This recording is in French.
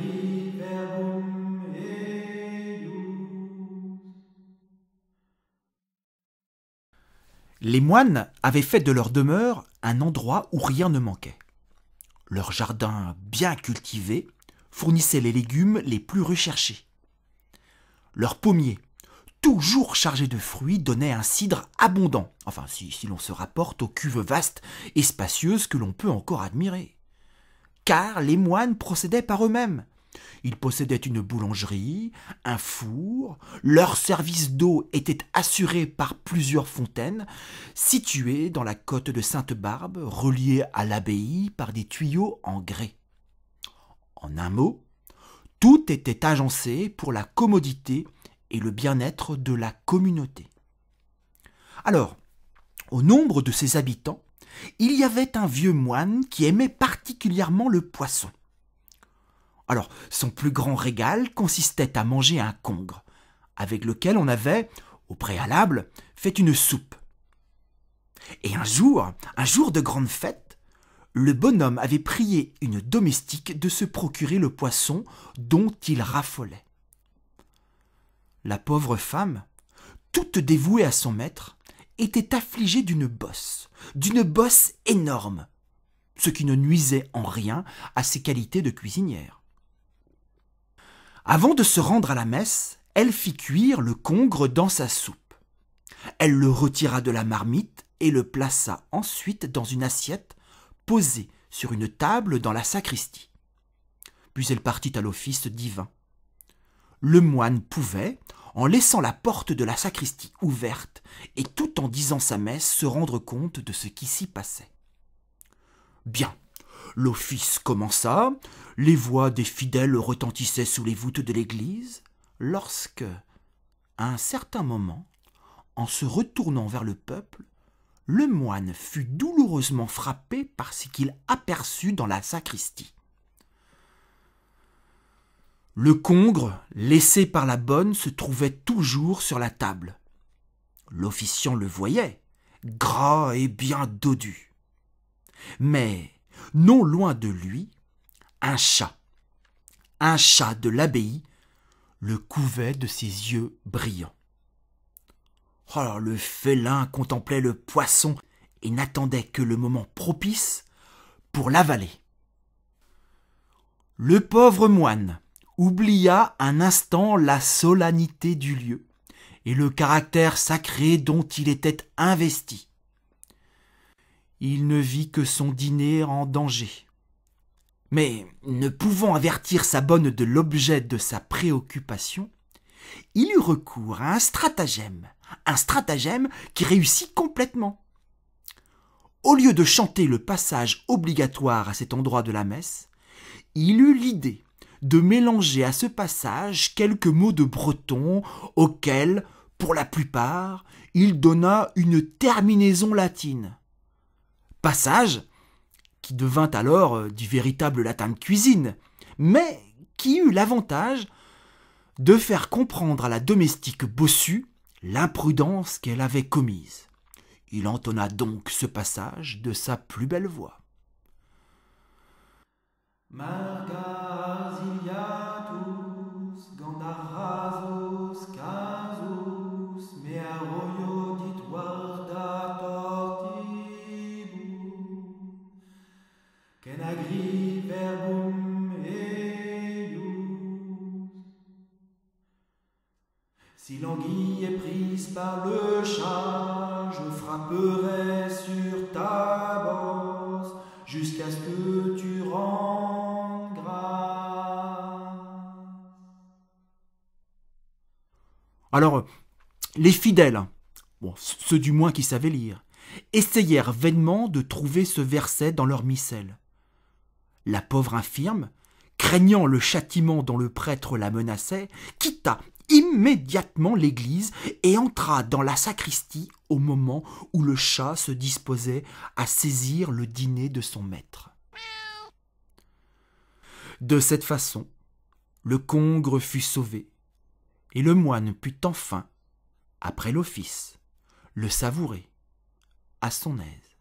agri verbum eius. Les moines avaient fait de leur demeure un endroit où rien ne manquait. Leur jardin bien cultivé fournissait les légumes les plus recherchés. Leur pommier, toujours chargé de fruits, donnait un cidre abondant, enfin si l'on se rapporte aux cuves vastes et spacieuses que l'on peut encore admirer. Car les moines procédaient par eux-mêmes. Ils possédaient une boulangerie, un four, leur service d'eau était assuré par plusieurs fontaines, situées dans la côte de Sainte-Barbe, reliées à l'abbaye par des tuyaux en grès. En un mot, tout était agencé pour la commodité et le bien-être de la communauté. Alors, au nombre de ses habitants, il y avait un vieux moine qui aimait particulièrement le poisson. Alors, son plus grand régal consistait à manger un congre, avec lequel on avait, au préalable, fait une soupe. Et un jour de grande fête, le bonhomme avait prié une domestique de se procurer le poisson dont il raffolait. La pauvre femme, toute dévouée à son maître, était affligée d'une bosse énorme, ce qui ne nuisait en rien à ses qualités de cuisinière. Avant de se rendre à la messe, elle fit cuire le congre dans sa soupe. Elle le retira de la marmite et le plaça ensuite dans une assiette posée sur une table dans la sacristie. Puis elle partit à l'office divin. Le moine pouvait, en laissant la porte de la sacristie ouverte et tout en disant sa messe, se rendre compte de ce qui s'y passait. Bien, l'office commença, les voix des fidèles retentissaient sous les voûtes de l'église, lorsque, à un certain moment, en se retournant vers le peuple, le moine fut douloureusement frappé par ce qu'il aperçut dans la sacristie. Le congre, laissé par la bonne, se trouvait toujours sur la table. L'officiant le voyait, gras et bien dodu. Mais, non loin de lui, un chat de l'abbaye, le couvait de ses yeux brillants. Alors le félin contemplait le poisson et n'attendait que le moment propice pour l'avaler. Le pauvre moine oublia un instant la solennité du lieu et le caractère sacré dont il était investi. Il ne vit que son dîner en danger. Mais, ne pouvant avertir sa bonne de l'objet de sa préoccupation, il eut recours à un stratagème qui réussit complètement. Au lieu de chanter le passage obligatoire à cet endroit de la messe, il eut l'idée de mélanger à ce passage quelques mots de breton auxquels, pour la plupart, il donna une terminaison latine. Passage qui devint alors du véritable latin de cuisine, mais qui eut l'avantage de faire comprendre à la domestique bossue l'imprudence qu'elle avait commise. Il entonna donc ce passage de sa plus belle voix. Margas iliatus, gandarrasus, casus, me arroyo dituarda tortibus, kenagri verbum eius. Si l'anguille est prise par le chat, je frapperai sur ta bosse jusqu'à ce que tu rendes grâce. Alors, les fidèles, ceux du moins qui savaient lire, essayèrent vainement de trouver ce verset dans leur missel. La pauvre infirme, craignant le châtiment dont le prêtre la menaçait, quitta immédiatement l'église et entra dans la sacristie au moment où le chat se disposait à saisir le dîner de son maître. De cette façon, le congre fut sauvé, et le moine put enfin, après l'office, le savourer à son aise.